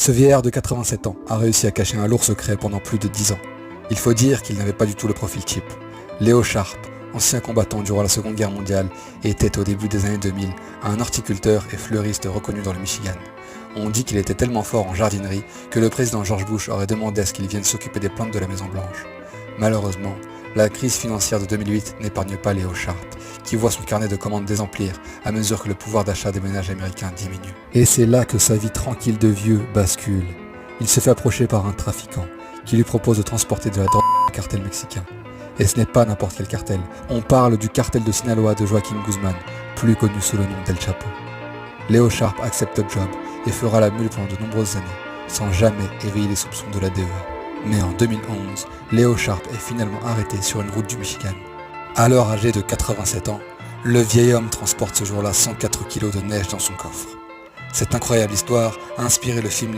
Ce vieillard de 87 ans a réussi à cacher un lourd secret pendant plus de 10 ans. Il faut dire qu'il n'avait pas du tout le profil type. Leo Sharp, ancien combattant durant la Seconde Guerre mondiale, était au début des années 2000 un horticulteur et fleuriste reconnu dans le Michigan. On dit qu'il était tellement fort en jardinerie que le président George Bush aurait demandé à ce qu'il vienne s'occuper des plantes de la Maison Blanche. Malheureusement, la crise financière de 2008 n'épargne pas Leo Sharp, qui voit son carnet de commandes désemplir à mesure que le pouvoir d'achat des ménages américains diminue. Et c'est là que sa vie tranquille de vieux bascule. Il se fait approcher par un trafiquant, qui lui propose de transporter de la drogue au cartel mexicain. Et ce n'est pas n'importe quel cartel, on parle du cartel de Sinaloa de Joaquin Guzman, plus connu sous le nom d'El Chapo. Leo Sharp accepte le job et fera la mule pendant de nombreuses années, sans jamais éveiller les soupçons de la DEA. Mais en 2011, Leo Sharp est finalement arrêté sur une route du Michigan. Alors âgé de 87 ans, le vieil homme transporte ce jour-là 104 kilos de neige dans son coffre. Cette incroyable histoire a inspiré le film